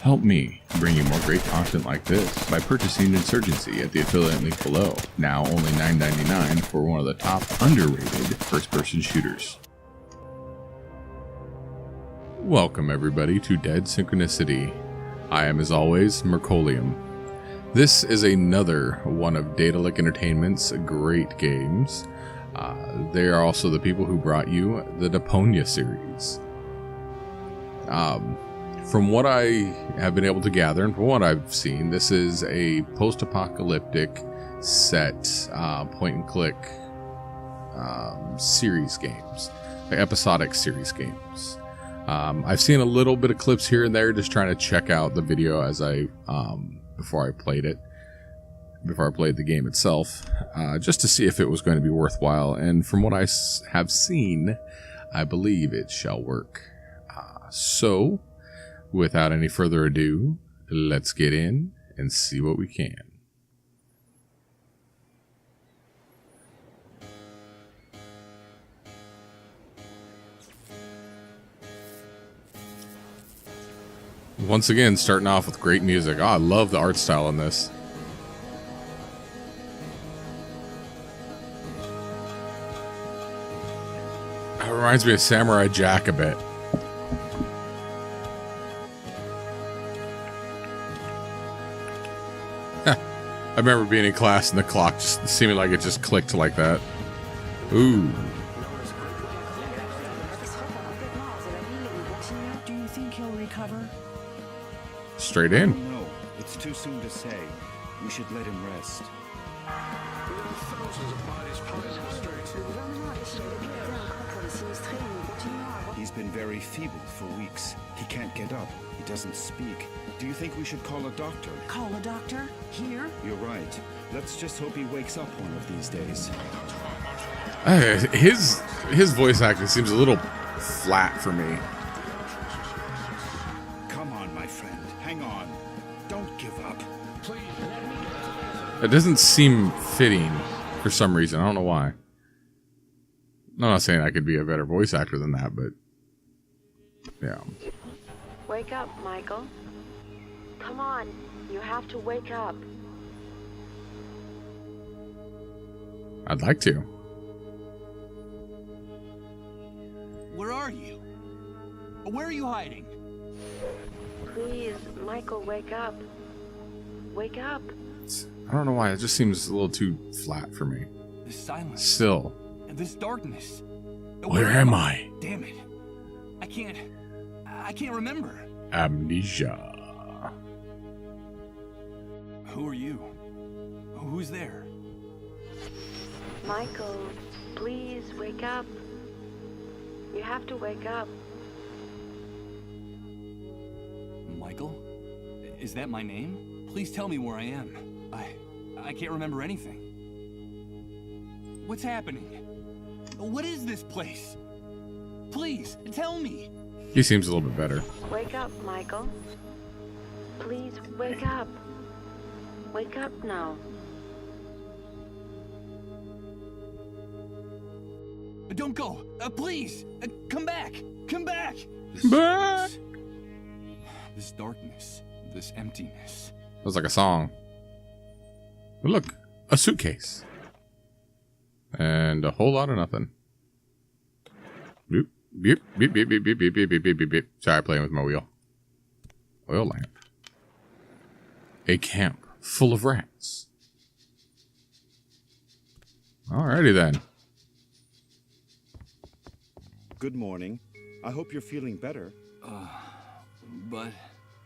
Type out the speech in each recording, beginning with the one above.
Help me bring you more great content like this by purchasing Insurgency at the affiliate link below. Now only $9.99 for one of the top underrated first-person shooters. Welcome everybody to Dead Synchronicity. I am as always Mercolium. This is another one of Daedalic Entertainment's great games. They are also the people who brought you the Deponia series. From what I have been able to gather and from what I've seen, this is a post-apocalyptic set point-and-click series games, like episodic series games. I've seen a little bit of clips here and there, just trying to check out the video as I before I played the game itself, just to see if it was going to be worthwhile. And from what I have seen, I believe it shall work. So, without any further ado, let's get in and see what we can. Once again, starting off with great music. Oh, I love the art style in this. It reminds me of Samurai Jack a bit. I remember being in class and the clock just seeming like it just clicked like that. Ooh. Do you think he'll recover? Straight in. No, it's too soon to say. We should let him rest. He's been very feeble for weeks. He can't get up. He doesn't speak. Do you think we should call a doctor? Call a doctor? Here? You're right. Let's just hope he wakes up one of these days. His voice acting seems a little flat for me. Come on, my friend. Hang on. Don't give up. It doesn't seem fitting for some reason. I don't know why. I'm not saying I could be a better voice actor than that, but yeah. Wake up, Michael. Come on, you have to wake up. I'd like to. Where are you? Where are you hiding? Please, Michael, wake up. Wake up. I don't know why. It just seems a little too flat for me. This silence. Still. And this darkness. Where am I? Damn it. I can't remember. Amnesia. Who are you? Who's there? Michael, please wake up. You have to wake up. Michael? Is that my name? Please tell me where I am. I can't remember anything. What's happening? What is this place? Please, tell me. He seems a little bit better. Wake up, Michael. Please wake up. Wake up now. Don't go. Please. Come back. Come back. Back. This darkness. This emptiness. That was like a song. But look, a suitcase. And a whole lot of nothing. Boop, beep, beep, beep, beep, beep, beep, beep, beep, beep, beep, beep. Sorry, playing with my wheel. Oil lamp. A camp full of rats. Alrighty then. Good morning. I hope you're feeling better. But...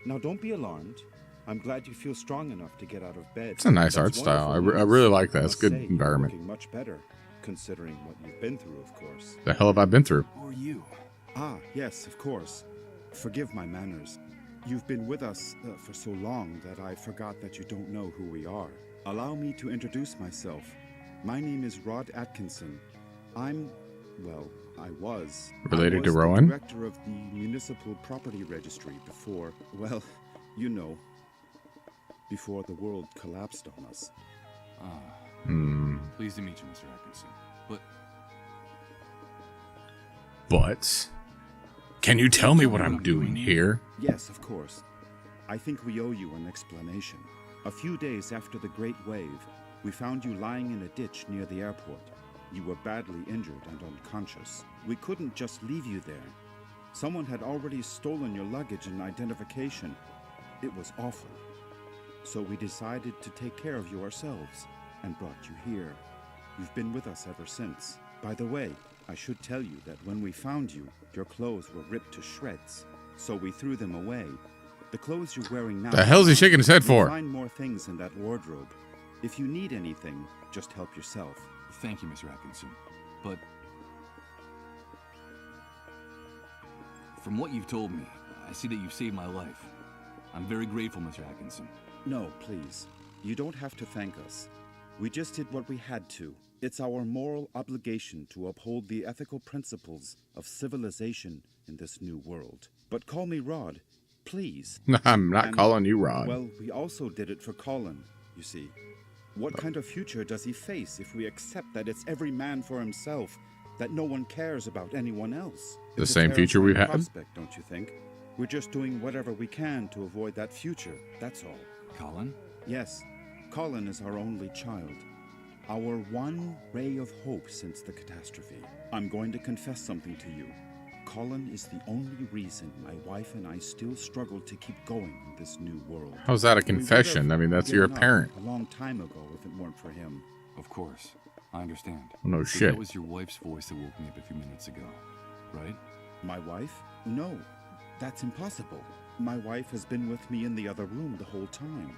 Now don't be alarmed. I'm glad you feel strong enough to get out of bed. It's a nice art style. I really like that. It's a good environment. Looking much better, considering what you've been through, of course. The hell have I been through? Who are you? Ah, yes, of course. Forgive my manners. You've been with us for so long that I forgot that you don't know who we are. Allow me to introduce myself. My name is Rod Atkinson. I was Related to the Rowan? director of the Municipal Property Registry before, well, you know, before the world collapsed on us. Pleased to meet you, Mr. Atkinson. But can you tell me what I'm doing here? Yes, of course. I think we owe you an explanation. A few days after the Great Wave, we found you lying in a ditch near the airport. You were badly injured and unconscious. We couldn't just leave you there. Someone had already stolen your luggage and identification. It was awful. So we decided to take care of you ourselves and brought you here. You've been with us ever since. By the way, I should tell you that when we found you, your clothes were ripped to shreds, so we threw them away. The clothes you're wearing now... The hell's he shaking his head for? You'll find more things in that wardrobe. If you need anything, just help yourself. Thank you, Mr. Atkinson. But from what you've told me, I see that you've saved my life. I'm very grateful, Mr. Atkinson. No, please. You don't have to thank us. We just did what we had to. It's our moral obligation to uphold the ethical principles of civilization in this new world. But call me Rod, please. I'm not calling you Rod. Well, we also did it for Colin, you see. What kind of future does he face if we accept that it's every man for himself, that no one cares about anyone else? The It's a same future we terrifying had? prospect, don't you think? We're just doing whatever we can to avoid that future, that's all. Colin? Yes, Colin is our only child. Our one ray of hope since the catastrophe. I'm going to confess something to you. Colin is the only reason my wife and I still struggle to keep going in this new world. How's that a We would confession? have I mean, that's your given up parent. a long time ago if it weren't for him. Of course. I understand. No So shit. that was your wife's voice that woke me up a few minutes ago, right? My wife? No, that's impossible. My wife has been with me in the other room the whole time.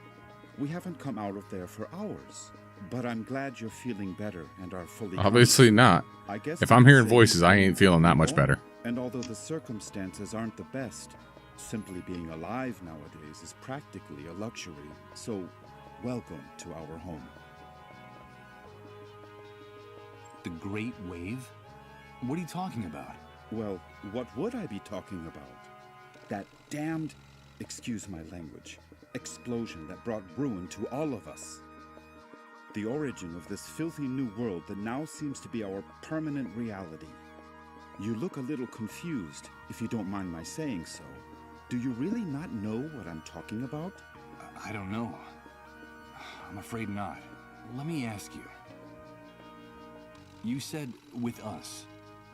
We haven't come out of there for hours. But I'm glad you're feeling better and are fully... Obviously not. I guess If you I'm could hearing say voices, I you're ain't feeling that much better. And although the circumstances aren't the best, simply being alive nowadays is practically a luxury. So, welcome to our home. The Great Wave? What are you talking about? Well, what would I be talking about? That damned, excuse my language, explosion that brought ruin to all of us. The origin of this filthy new world that now seems to be our permanent reality. You look a little confused, if you don't mind my saying so. Do you really not know what I'm talking about? I don't know. I'm afraid not. Let me ask you. You said with us.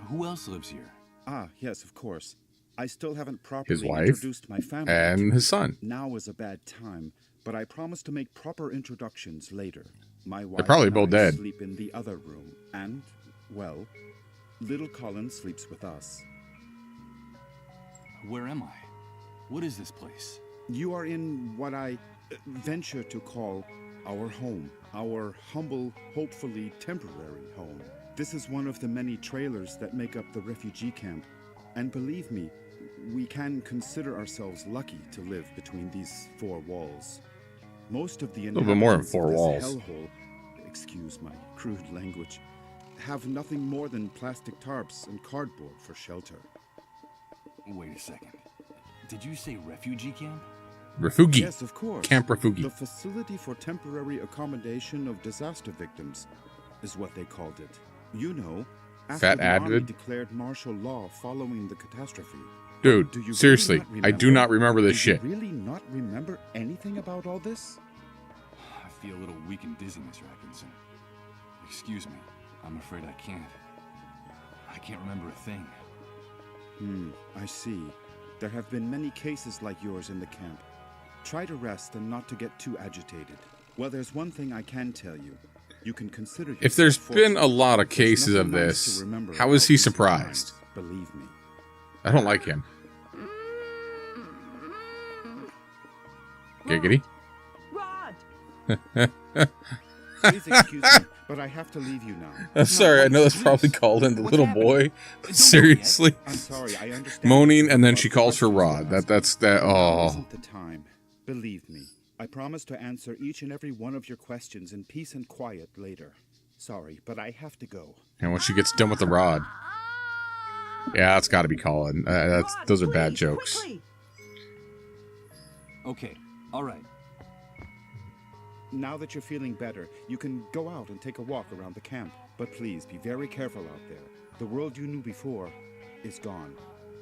Who else lives here? Ah, yes, of course. I still haven't properly wife introduced my family. And his son. Now is a bad time, but I promise to make proper introductions later. My wife probably and both I dead. sleep in the other room, and, well, little Colin sleeps with us. Where am I? What is this place? You are in what I venture to call our home. Our humble, hopefully temporary home. This is one of the many trailers that make up the refugee camp. And believe me, we can consider ourselves lucky to live between these four walls. Most of the little bit more than inhabitants four of this walls. hellhole, excuse my crude language, have nothing more than plastic tarps and cardboard for shelter. Wait a second. Did you say refugee camp? Re-Fugee. Yes, of course. Camp Re-Fugee. The Facility for Temporary Accommodation of Disaster Victims is what they called it. You know, after Fat the army advid. declared martial law following the catastrophe. Dude, Do you really seriously, not I do not remember this Do you shit. really not remember anything about all this? I feel a little weak and dizzy, Mr. Atkinson. Excuse me. I'm afraid I can't. I can't remember a thing. I see. There have been many cases like yours in the camp. Try to rest and not to get too agitated. Well, there's one thing I can tell you. You can consider If there's yourself been a fortunate. lot of It's cases nothing of nice to this, remember how is about he these surprised? times, believe me. I don't like him. Giggity. Rod! Please excuse me, but I have to leave you now. I'm sorry, I know that's probably calling the What's little happening? boy. Don't go Seriously. I'm sorry, I understand. Moaning, and then she But calls for questions Rod. asked. That's that. Now Oh. isn't the time. Believe me, I promise to answer each and every one of your questions in peace and quiet later. Sorry, but I have to go. And when she gets done with the rod. Yeah, it's got to be Colin. Those are bad please, jokes. quickly. Okay, all right. Now that you're feeling better, you can go out and take a walk around the camp. But please be very careful out there. The world you knew before is gone.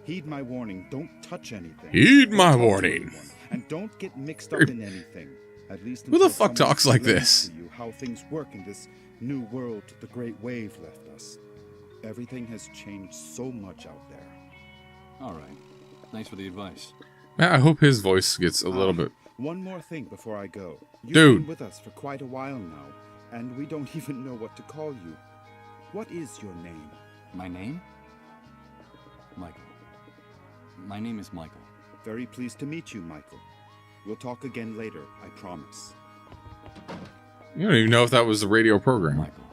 Heed my warning. Don't touch anything. Heed Don't my talk to warning. anyone, and don't get mixed up in anything. At least Who the until fuck someone talks like explains this? to you how things work in this new world the Great Wave left us. Everything has changed so much out there. All right. Thanks for the advice. Man, I hope his voice gets a little bit. One more thing before I go. You've Dude. been with us for quite a while now, and we don't even know what to call you. What is your name? My name? Michael. My name is Michael. Very pleased to meet you, Michael. We'll talk again later, I promise. You don't even know if that was the radio program. Michael.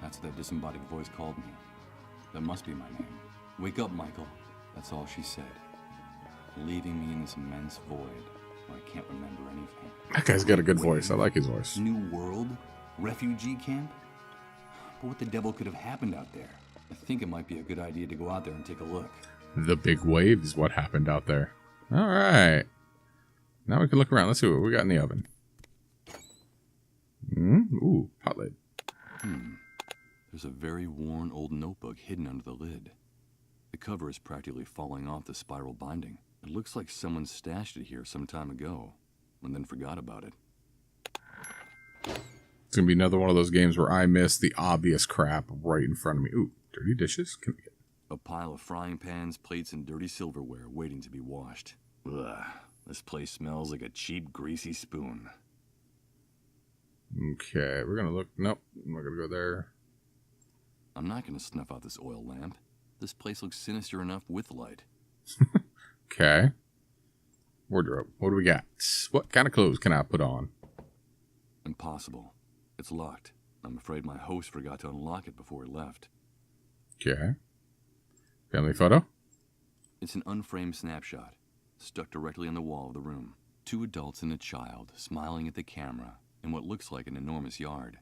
That's what that disembodied voice called me. That must be my name. Wake up, Michael. That's all she said. Leaving me in this immense void where I can't remember anything. That guy's got a good voice. I like his voice. New world? Refugee camp? But what the devil could have happened out there? I think it might be a good idea to go out there and take a look. The big wave is what happened out there. All right. Now we can look around. Let's see what we got in the oven. Ooh, hot lid. There's a very worn old notebook hidden under the lid. The cover is practically falling off the spiral binding. It looks like someone stashed it here some time ago and then forgot about it. It's going to be another one of those games where I miss the obvious crap right in front of me. Ooh, dirty dishes? Can we get... A pile of frying pans, plates, and dirty silverware waiting to be washed. Ugh, this place smells like a cheap, greasy spoon. Okay, we're going to look. Nope, I'm not going to go there. I'm not going to snuff out this oil lamp. This place looks sinister enough with light. Okay. Wardrobe. What do we got? What kind of clothes can I put on? Impossible. It's locked. I'm afraid my host forgot to unlock it before he left. Okay. Family photo? It's an unframed snapshot, stuck directly on the wall of the room. 2 adults and a child smiling at the camera in what looks like an enormous yard.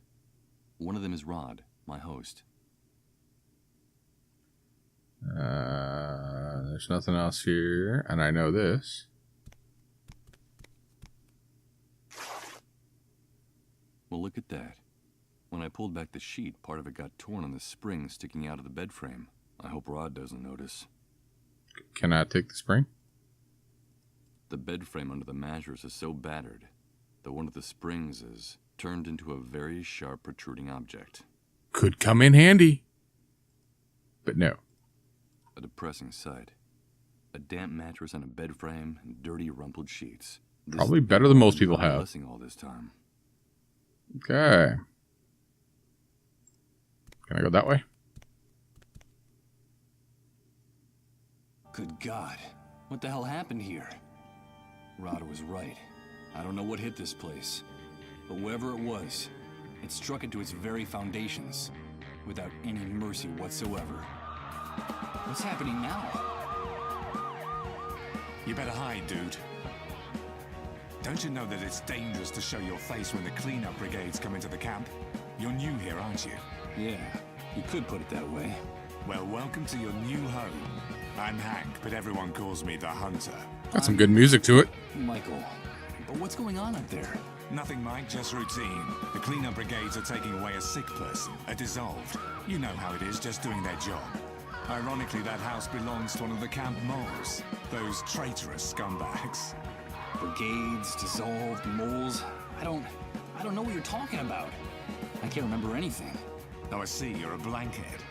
One of them is Rod, my host. There's nothing else here, and I know this. Well, look at that. When I pulled back the sheet, part of it got torn on the spring sticking out of the bed frame. I hope Rod doesn't notice. Can I take the spring? The bed frame under the mattress is so battered that one of the springs is turned into a very sharp protruding object. Could come in handy. But no. A depressing sight. A damp mattress on a bed frame and dirty rumpled sheets. This Probably better than most people have. Blessing all this time. Okay. Can I go that way? Good God. What the hell happened here? Rod was right. I don't know what hit this place. But whatever it was, it struck into its very foundations, without any mercy whatsoever. What's happening now? You better hide, dude. Don't you know that it's dangerous to show your face when the cleanup brigades come into the camp? You're new here, aren't you? Yeah, you could put it that way. Well, welcome to your new home. I'm Hank, but everyone calls me the Hunter. Got some good music to it. Michael, but what's going on up there? Nothing, Mike, just routine. The cleanup brigades are taking away a sick person, a dissolved. You know how it is, just doing their job. Ironically, that house belongs to one of the camp moles. Those traitorous scumbags. Brigades, dissolved, moles. I don't know what you're talking about. I can't remember anything. Oh, I see, you're a blankhead.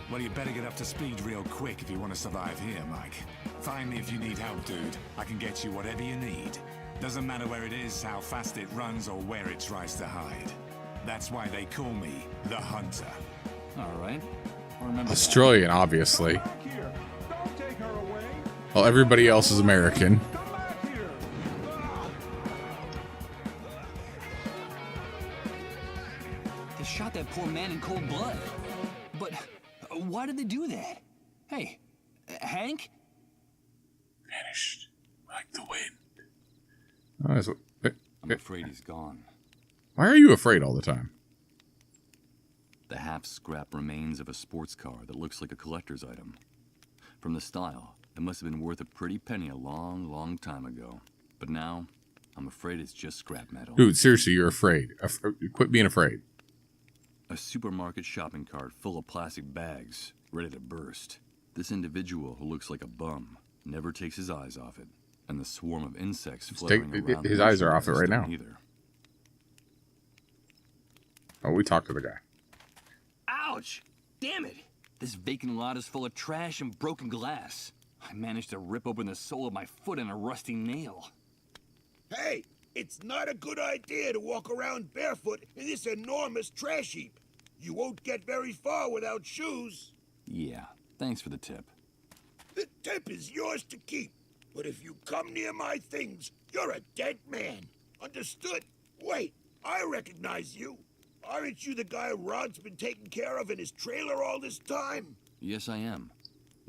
Well, you better get up to speed real quick if you want to survive here, Mike. Find me if you need help, dude. I can get you whatever you need. Doesn't matter where it is, how fast it runs, or where it tries to hide. That's why they call me the Hunter. All right. I'll remember Australian, obviously. Well, everybody else is American. They shot that poor man in cold blood. But why did they do that? Hey, Hank? Vanished like the wind. Oh, that's what, I'm afraid he's gone. why are you afraid all the time? The half-scrap remains of a sports car that looks like a collector's item. From the style, it must have been worth a pretty penny a long, long time ago. But now, I'm afraid it's just scrap metal. Dude, seriously, you're afraid. Quit being afraid. A supermarket shopping cart full of plastic bags, ready to burst. This individual who looks like a bum never takes his eyes off it, and the swarm of insects Take, fluttering around his eyes are the off it right now. don't either. Oh, we talked to the guy. Ouch! Damn it! This vacant lot is full of trash and broken glass. I managed to rip open the sole of my foot in a rusty nail. Hey, it's not a good idea to walk around barefoot in this enormous trash heap. You won't get very far without shoes. Yeah, thanks for the tip. The tip is yours to keep. But if you come near my things, you're a dead man. Understood? Wait, I recognize you. Aren't you the guy Rod's been taking care of in his trailer all this time? Yes, I am.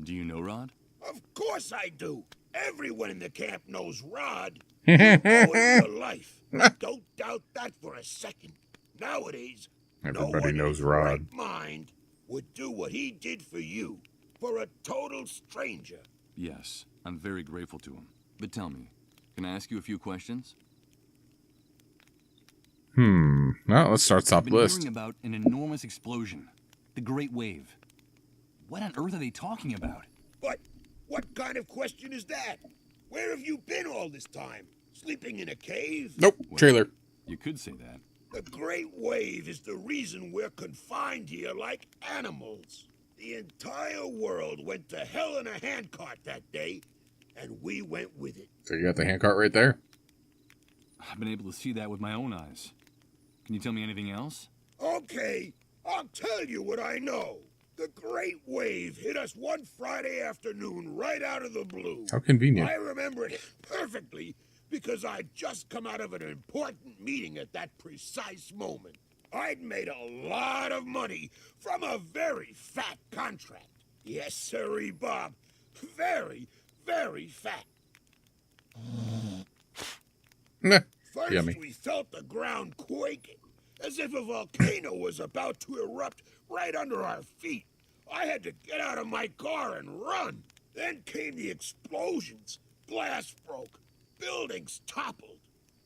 Do you know Rod? Of course I do. Everyone in the camp knows Rod. You owe him your life. Don't doubt that for a second. Nowadays, Everybody no one knows in Rod. his right mind would do what he did for you, for a total stranger. Yes, I'm very grateful to him. But tell me, can I ask you a few questions? Well, let's start top I've been list. hearing about an enormous explosion. The Great Wave. What on earth are they talking about? But what kind of question is that? Where have you been all this time? Sleeping in a cave? Nope, trailer. You could say that. The Great Wave is the reason we're confined here like animals. The entire world went to hell in a handcart that day, and we went with it. So you got the handcart right there. I've been able to see that with my own eyes. Can you tell me anything else? Okay, I'll tell you what I know. The Great Wave hit us one Friday afternoon right out of the blue. How convenient. I remember it perfectly because I'd just come out of an important meeting at that precise moment. I'd made a lot of money from a very fat contract. Yes, sirree, Bob. Very, very fat. First, Yummy. we felt the ground quaking, as if a volcano was about to erupt right under our feet. I had to get out of my car and run. Then came the explosions. Glass broke. Buildings toppled.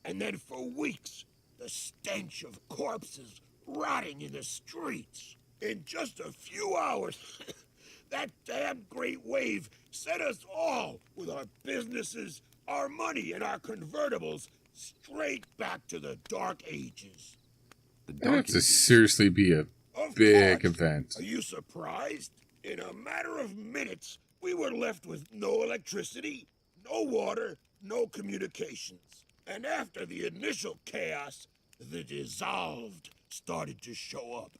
And then for weeks, the stench of corpses rotting in the streets. In just a few hours, that damn Great Wave set us all, with our businesses, our money, and our convertibles, straight back to the Dark Ages. The That dark has to ages. seriously be a Of big course. event. Are you surprised? In a matter of minutes, we were left with no electricity, no water, no communications. And after the initial chaos, the dissolved started to show up.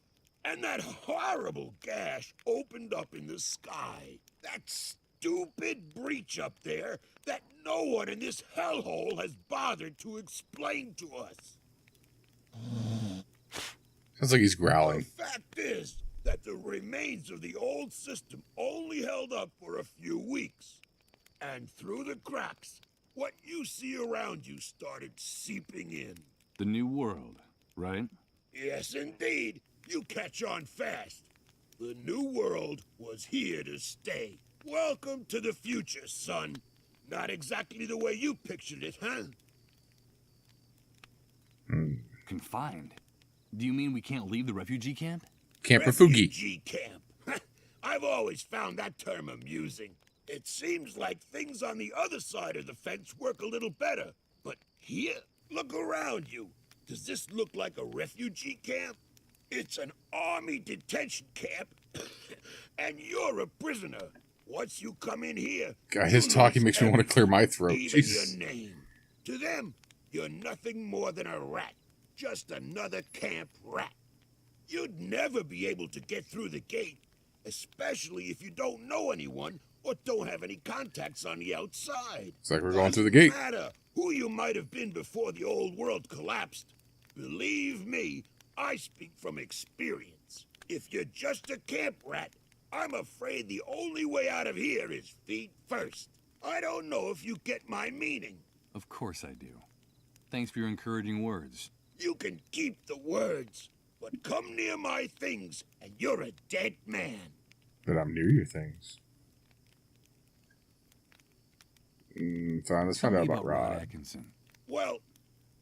And that horrible gash opened up in the sky. That stupid breach up there that no one in this hellhole has bothered to explain to us. Sounds like he's The growling. fact is that the remains of the old system only held up for a few weeks. And through the cracks, what you see around you started seeping in. The new world, right? Yes, indeed. You catch on fast. The new world was here to stay. Welcome to the future, son. Not exactly the way you pictured it, huh? Confined? Do you mean we can't leave the refugee camp? Camp Re-Fugee. Refugee camp. I've always found that term amusing. It seems like things on the other side of the fence work a little better. But here, look around you. Does this look like a refugee camp? It's an army detention camp, and you're a prisoner. Once you come in here, God, his you talking lose makes me want to clear my everything, throat. even Jesus. your name. To them, you're nothing more than a rat. Just another camp rat. You'd never be able to get through the gate, especially if you don't know anyone or don't have any contacts on the outside. It's like we're going through the gate. Doesn't matter who you might have been before the old world collapsed. Believe me, I speak from experience. If you're just a camp rat, I'm afraid the only way out of here is feet first. I don't know if you get my meaning. Of course I do. Thanks for your encouraging words. You can keep the words, but come near my things and you're a dead man. But I'm near your things. Fine, let's find Tell out me about Rod. Atkinson. Well,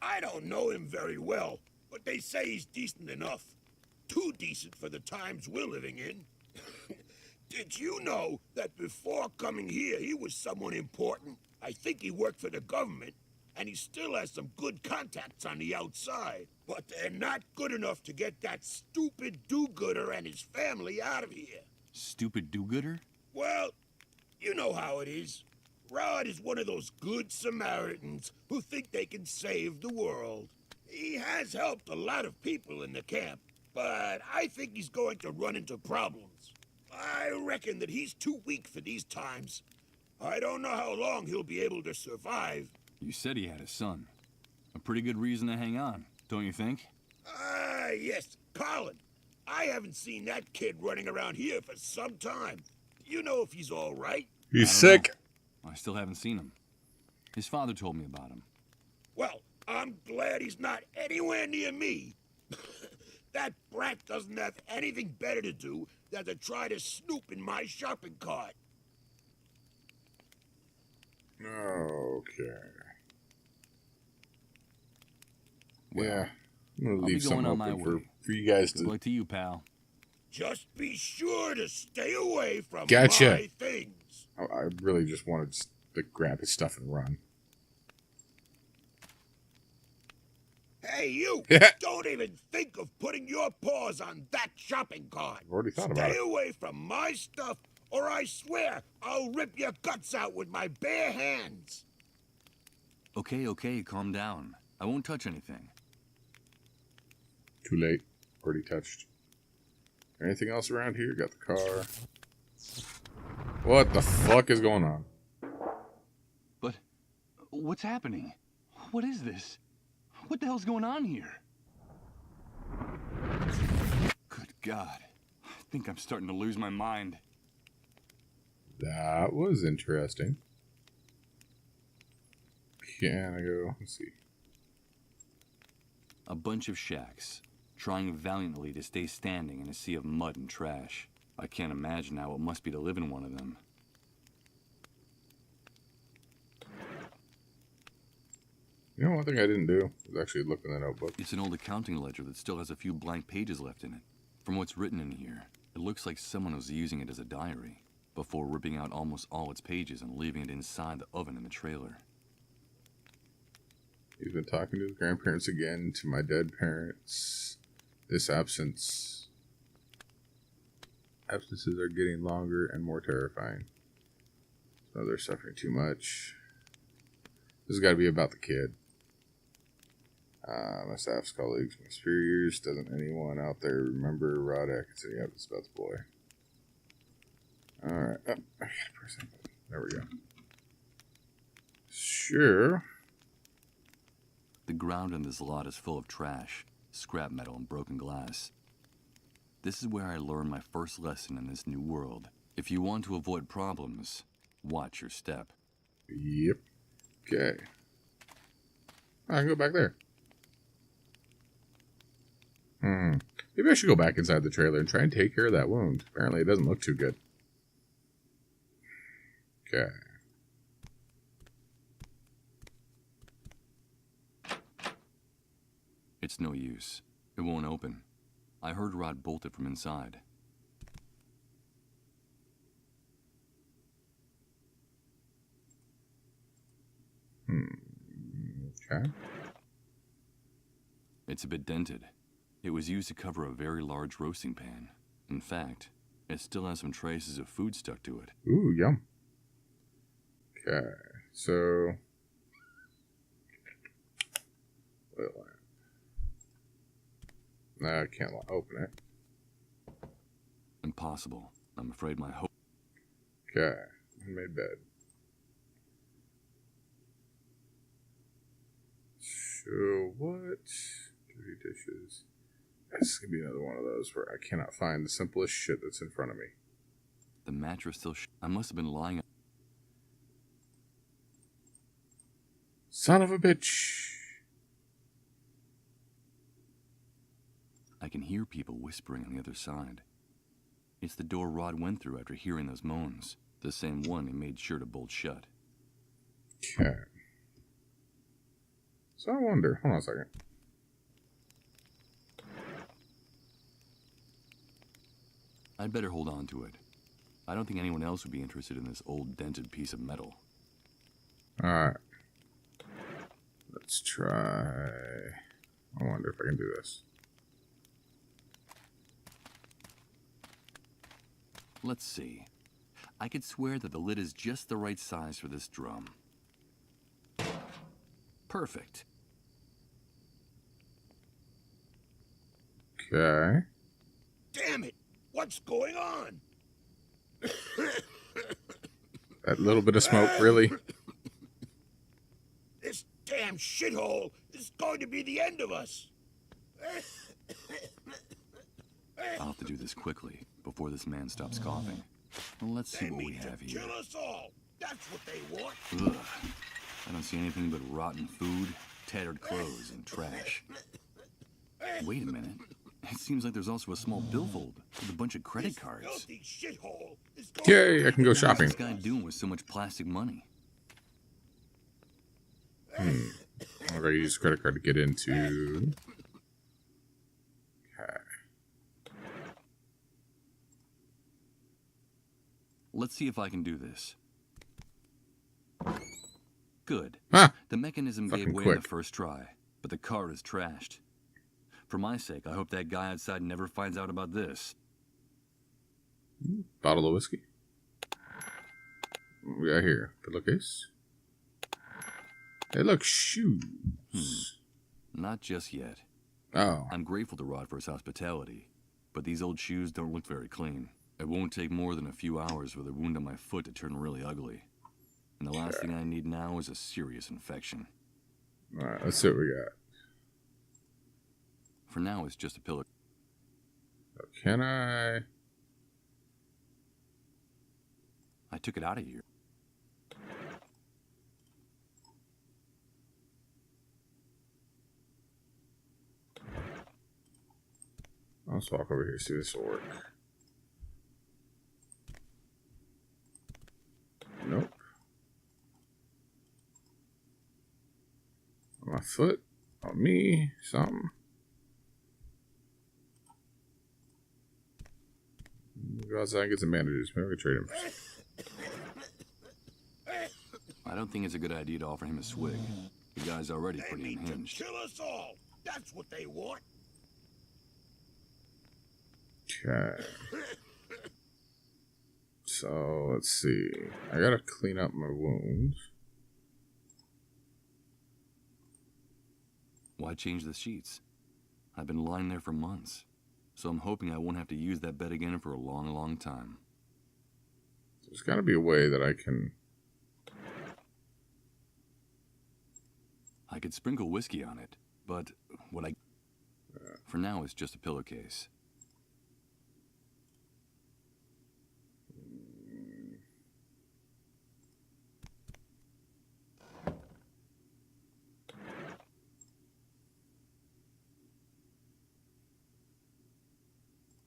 I don't know him very well, but they say he's decent enough. Too decent for the times we're living in. Did you know that before coming here, he was someone important? I think he worked for the government, and he still has some good contacts on the outside. But they're not good enough to get that stupid do-gooder and his family out of here. Stupid do-gooder? Well, you know how it is. Rod is one of those good Samaritans who think they can save the world. He has helped a lot of people in the camp, but I think he's going to run into problems. I reckon that he's too weak for these times. I don't know how long he'll be able to survive. You said he had a son. A pretty good reason to hang on, don't you think? Yes, Colin. I haven't seen that kid running around here for some time. You know if he's all right? He's sick. I still haven't seen him. His father told me about him. Well, I'm glad he's not anywhere near me. That brat doesn't have anything better to do than to try to snoop in my shopping cart. Okay. Well, yeah. I'm going to I'll be leave going something on my open way. for you guys Good to... luck to you, pal. Just be sure to stay away from Gotcha. my things. I really just wanted to grab his stuff and run. Hey, you! Don't even think of putting your paws on that shopping cart. I've already thought about Stay it. away from my stuff, or I swear I'll rip your guts out with my bare hands. Okay, calm down. I won't touch anything. Too late. Already touched. Anything else around here? Got the car. What the fuck is going on? But what's happening? What is this? What the hell's going on here? Good God. I think I'm starting to lose my mind. That was interesting. Can I go? Let's see. A bunch of shacks, trying valiantly to stay standing in a sea of mud and trash. I can't imagine how it must be to live in one of them. You know, one thing I didn't do was actually look in the notebook. It's an old accounting ledger that still has a few blank pages left in it. From what's written in here, it looks like someone was using it as a diary, before ripping out almost all its pages and leaving it inside the oven in the trailer. He's been talking to his grandparents again, to my dead parents. This absences are getting longer and more terrifying. So they're suffering too much. This has got to be about the kid. My staff's colleagues, my superiors. Doesn't anyone out there remember Rod Atkinson? Yep, it's about the boy. Alright. Oh, I gotta press that button. There we go. Sure. The ground in this lot is full of trash, scrap metal, and broken glass. This is where I learned my first lesson in this new world. If you want to avoid problems, watch your step. Yep. Okay. I can go back there. Maybe I should go back inside the trailer and try and take care of that wound. Apparently it doesn't look too good. Okay. It's no use. It won't open. I heard Rod bolt it from inside. Okay. It's a bit dented. It was used to cover a very large roasting pan. In fact, it still has some traces of food stuck to it. Ooh, yum. Okay, so... I can't open it. Impossible. I'm afraid my hope... Okay, made bed. So, what? Dirty dishes. This is going to be another one of those where I cannot find the simplest shit that's in front of me. The mattress still... I must have been lying... Son of a bitch! I can hear people whispering on the other side. It's the door Rod went through after hearing those moans. The same one he made sure to bolt shut. Okay. So I wonder... Hold on a second. I'd better hold on to it. I don't think anyone else would be interested in this old dented piece of metal. Alright. Let's try... I wonder if I can do this. Let's see. I could swear that the lid is just the right size for this drum. Perfect. Okay. Damn it! What's going on? That little bit of smoke, really? This damn shithole is going to be the end of us. I'll have to do this quickly, before this man stops coughing. Well, let's see They what we mean to have here. kill us all. That's what they want. Ugh. I don't see anything but rotten food, tattered clothes, and trash. Wait a minute. It seems like there's also a small billfold with a bunch of credit cards. Filthy shithole is going Yay, I can go shopping. What's this guy doing with so much plastic money? I'm going to use a credit card to get into... Okay. Let's see if I can do this. Good. Ah! The mechanism gave Fucking way quick. on the first try, but the card is trashed. For my sake, I hope that guy outside never finds out about this. Bottle of whiskey. What we got here? Pillowcase. Hey, look, shoes. Not just yet. Oh. I'm grateful to Rod for his hospitality, but these old shoes don't look very clean. It won't take more than a few hours for the wound on my foot to turn really ugly. And the last thing I need now is a serious infection. Alright, let's see what we got. For now, it's just a pillow. Can I? I took it out of here. Let's walk over here, see if this will work. Nope. On my foot, on me, something. Go outside and get some bandages. Maybe we can trade him. I don't think it's a good idea to offer him a swig. The guy's already They pretty mean to unhinged. kill us all. That's what they want. Okay. So, let's see. I gotta clean up my wounds. Why change the sheets? I've been lying there for months, so I'm hoping I won't have to use that bed again for a long, long time. There's gotta be a way that I can... I could sprinkle whiskey on it, but what I... For now, it's just a pillowcase.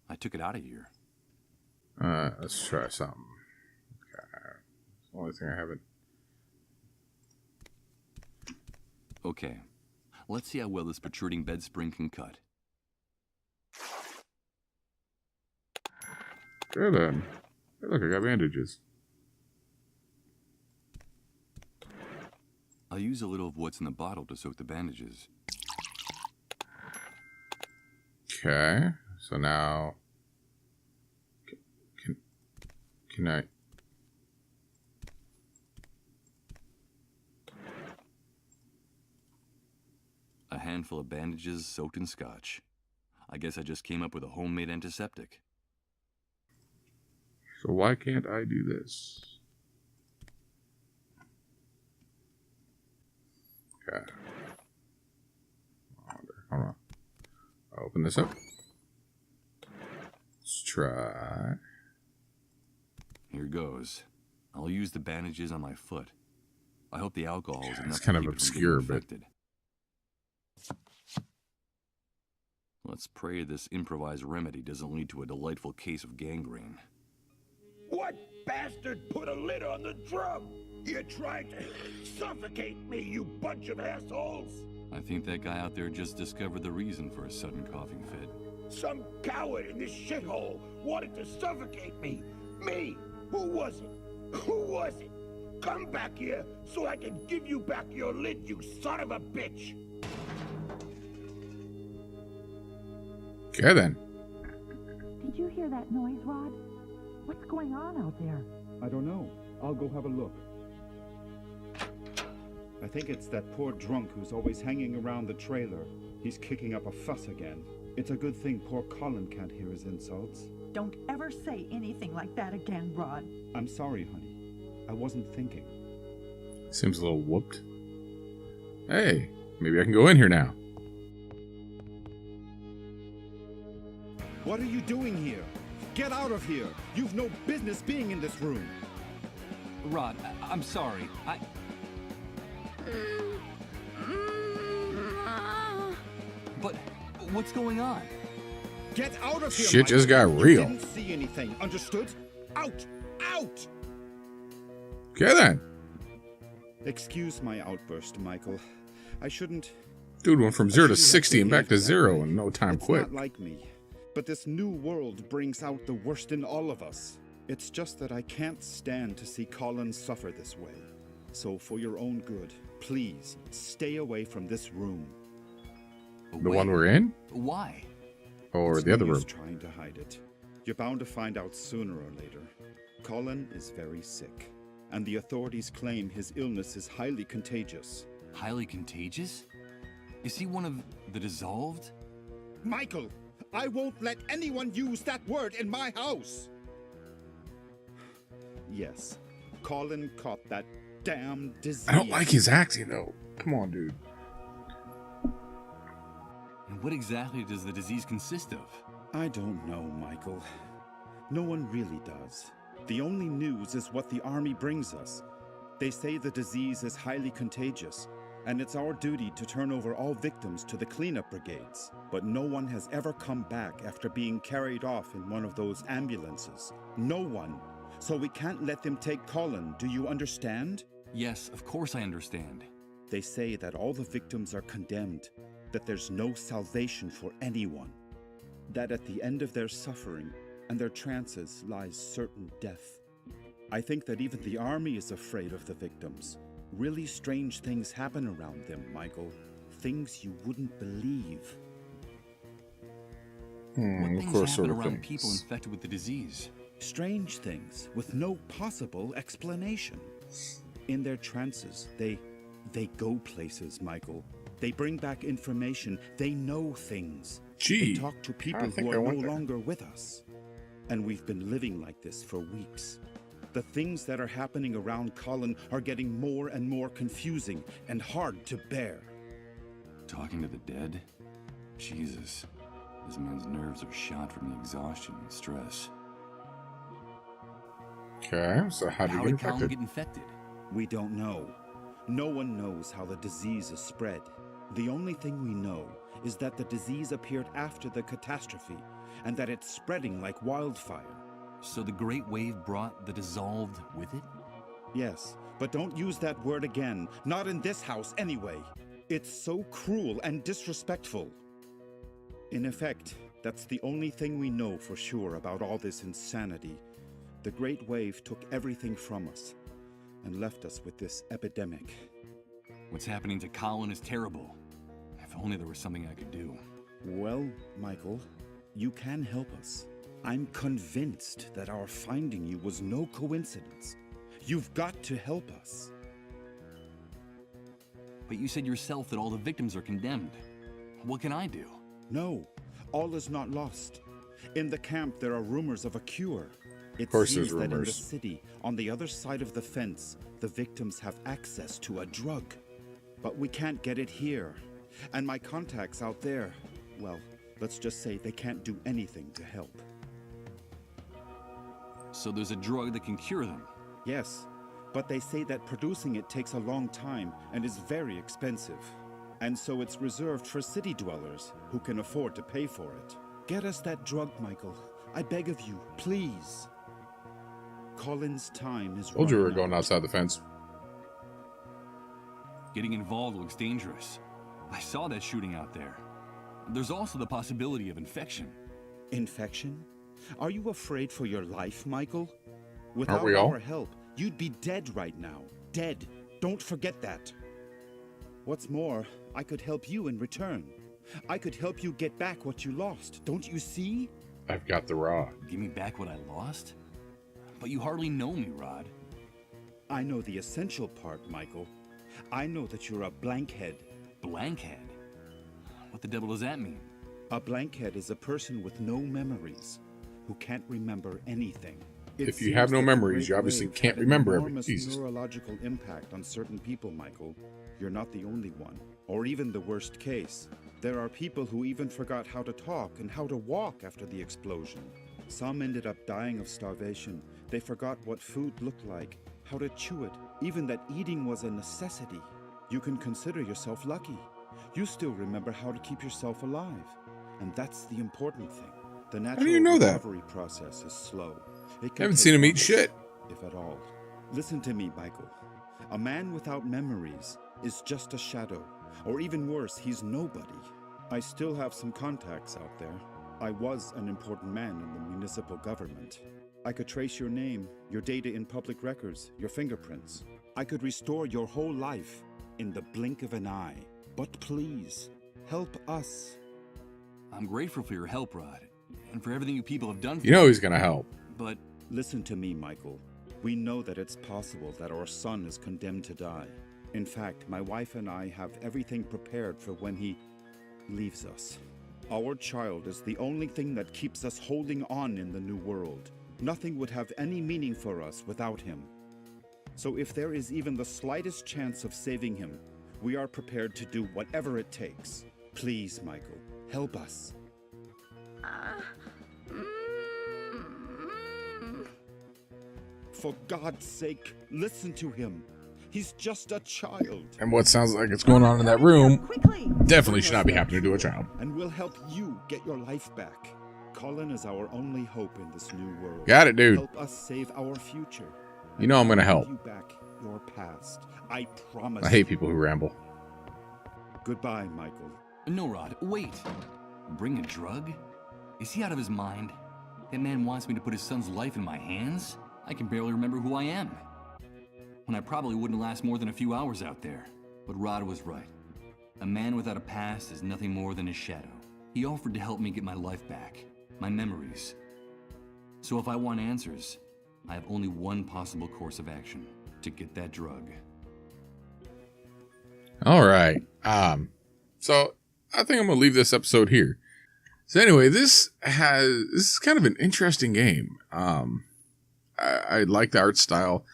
I took it out of here. Let's try something. Okay. It's the only thing I haven't... Okay, let's see how well this protruding bed spring can cut. Good then. Hey, look, I got bandages. I'll use a little of what's in the bottle to soak the bandages. Okay. So now... Can I... A handful of bandages soaked in scotch. I guess I just came up with a homemade antiseptic. So why can't I do this? Okay. Hold on. I'll open this up. Let's try. Here goes. I'll use the bandages on my foot. I hope the alcohol is enough It's to kind of keep it from obscure, getting but... infected. Let's pray this improvised remedy doesn't lead to a delightful case of gangrene. What bastard put a lid on the drum? You tried to suffocate me, you bunch of assholes! I think that guy out there just discovered the reason for a sudden coughing fit. Some coward in this shithole wanted to suffocate me. Me? Who was it? Who was it? Come back here so I can give you back your lid, you son of a bitch! Okay, then. Did you hear that noise, Rod? What's going on out there? I don't know. I'll go have a look. I think it's that poor drunk who's always hanging around the trailer. He's kicking up a fuss again. It's a good thing poor Colin can't hear his insults. Don't ever say anything like that again, Rod. I'm sorry, honey. I wasn't thinking. Seems a little whooped. Hey, maybe I can go in here now. What are you doing here? Get out of here! You've no business being in this room! Rod, I'm sorry. But what's going on? Get out of here! Shit just got You real. didn't see anything, understood? Out! Out! Okay, then. Excuse my outburst, Michael. I shouldn't... Dude went from 0 to 60 and back to 0 in no time It's quick. not like me, but this new world brings out the worst in all of us. It's just that I can't stand to see Colin suffer this way. So for your own good, please stay away from this room. The one we're in? Why? Or It's the other no room? use trying to hide it. You're bound to find out sooner or later. Colin is very sick, and the authorities claim his illness is highly contagious. Highly contagious? Is he one of the dissolved? Michael, I won't let anyone use that word in my house! Yes, Colin caught that damn disease. I don't like his acting, though. Come on, dude. And what exactly does the disease consist of? I don't know, Michael. No one really does. The only news is what the army brings us. They say the disease is highly contagious, and it's our duty to turn over all victims to the cleanup brigades. But no one has ever come back after being carried off in one of those ambulances. No one. So we can't let them take Colin, do you understand? Yes, of course I understand. They say that all the victims are condemned, that there's no salvation for anyone, that at the end of their suffering and their trances lies certain death. I think that even the army is afraid of the victims. Really strange things happen around them, Michael. Things you wouldn't believe. What Of things course, happen sort of around things. people infected with the disease? Strange things with no possible explanation. In their trances, they go places, Michael. They bring back information. They know things. Gee, They talk to people I think who I are no went there. longer with us. And we've been living like this for weeks. The things that are happening around Colin are getting more and more confusing and hard to bear. Talking to the dead? Jesus. This man's nerves are shot from the exhaustion and stress. Okay, so how do you How get did Colin infected? get infected? We don't know. No one knows how the disease is spread. The only thing we know is that the disease appeared after the catastrophe and that it's spreading like wildfire. So the Great Wave brought the dissolved with it? Yes, but don't use that word again. Not in this house, anyway. It's so cruel and disrespectful. In effect, that's the only thing we know for sure about all this insanity. The Great Wave took everything from us and left us with this epidemic. What's happening to Colin is terrible. If only there was something I could do. Well, Michael, you can help us. I'm convinced that our finding you was no coincidence. You've got to help us. But you said yourself that all the victims are condemned. What can I do? No, all is not lost. In the camp, there are rumors of a cure. It course there's seems that in the rumors. city, on the other side of the fence, the victims have access to a drug. But we can't get it here. And my contacts out there, well, let's just say they can't do anything to help. So there's a drug that can cure them. Yes, but they say that producing it takes a long time and is very expensive. And so it's reserved for city dwellers who can afford to pay for it. Get us that drug, Michael. I beg of you, please. Colin's time is Told you we were running going out. outside the fence. Getting involved looks dangerous. I saw that shooting out there. There's also the possibility of infection. Infection? Are you afraid for your life, Michael? Without we all? our help, you'd be dead right now. Dead. Don't forget that. What's more, I could help you in return. I could help you get back what you lost. Don't you see? I've got the rod. Give me back what I lost? But you hardly know me, Rod. I know the essential part, Michael. I know that you're a blankhead. Blankhead? What the devil does that mean? A blankhead is a person with no memories, who can't remember anything. If you have no memories, you obviously can't remember everything. Jesus. Neurological impact on certain people, Michael. You're not the only one, or even the worst case. There are people who even forgot how to talk and how to walk after the explosion. Some ended up dying of starvation. They forgot what food looked like, how to chew it, even that eating was a necessity. You can consider yourself lucky. You still remember how to keep yourself alive. And that's the important thing. The natural do you know that? recovery process is slow. It I can haven't take seen him eat months, shit. if at all. Listen to me, Michael. A man without memories is just a shadow. Or even worse, he's nobody. I still have some contacts out there. I was an important man in the municipal government. I could trace your name, your data in public records, your fingerprints. I could restore your whole life in the blink of an eye. But please, help us. I'm grateful for your help, Rod, and for everything you people have done for You know me. he's gonna help. But Listen to me, Michael. We know that it's possible that our son is condemned to die. In fact, my wife and I have everything prepared for when he leaves us. Our child is the only thing that keeps us holding on in the new world. Nothing would have any meaning for us without him. So if there is even the slightest chance of saving him, we are prepared to do whatever it takes. Please, Michael, help us. For God's sake, listen to him. He's just a child. And what sounds like it's going on in that room Quickly! definitely should not be happening to a child. And we'll help you get your life back. Colin is our only hope in this new world. Got it, dude. Help us save our future. You know I'm gonna help. Give you back your past. I promise. I hate people who ramble. Goodbye, Michael. no, Rod, wait. Bring a drug? Is he out of his mind? That man wants me to put his son's life in my hands? I can barely remember who I am. When I probably wouldn't last more than a few hours out there. But Rod was right. A man without a past is nothing more than a shadow. He offered to help me get my life back, my memories. So if I want answers, I have only one possible course of action: to get that drug. All right. So I think I'm gonna leave this episode here. So anyway, this is kind of an interesting game. I like the art style.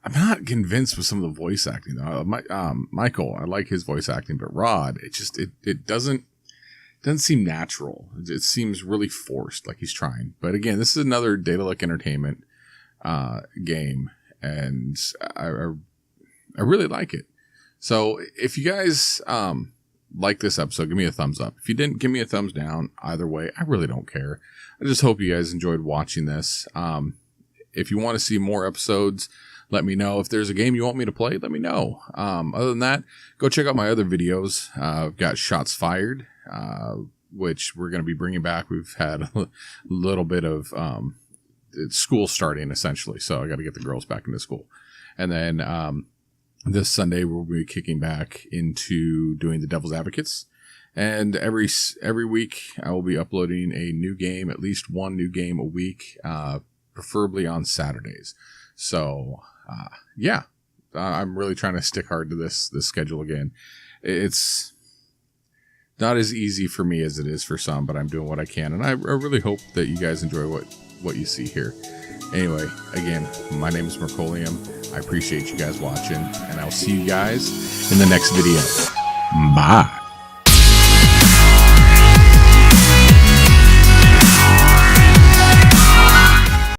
I'm not convinced with some of the voice acting though. Michael, I like his voice acting, but Rod, it doesn't seem natural. It seems really forced, like he's trying. But again, this is another Daedalic Entertainment game, and I really like it. So if you guys like this episode, give me a thumbs up. If you didn't, give me a thumbs down. Either way, I really don't care. I just hope you guys enjoyed watching this. If you want to see more episodes, let me know. If there's a game you want me to play, let me know. Other than that, go check out my other videos. I've got Shots Fired, which we're going to be bringing back. We've had a little bit of school starting, essentially. So I got to get the girls back into school. And then this Sunday, we'll be kicking back into doing the Devil's Advocates. And every week, I will be uploading a new game, at least one new game a week, preferably on Saturdays. So, yeah, I'm really trying to stick hard to this schedule again. It's not as easy for me as it is for some, but I'm doing what I can. And I really hope that you guys enjoy what you see here. Anyway, again, my name is Mercolium. I appreciate you guys watching, and I'll see you guys in the next video. Bye.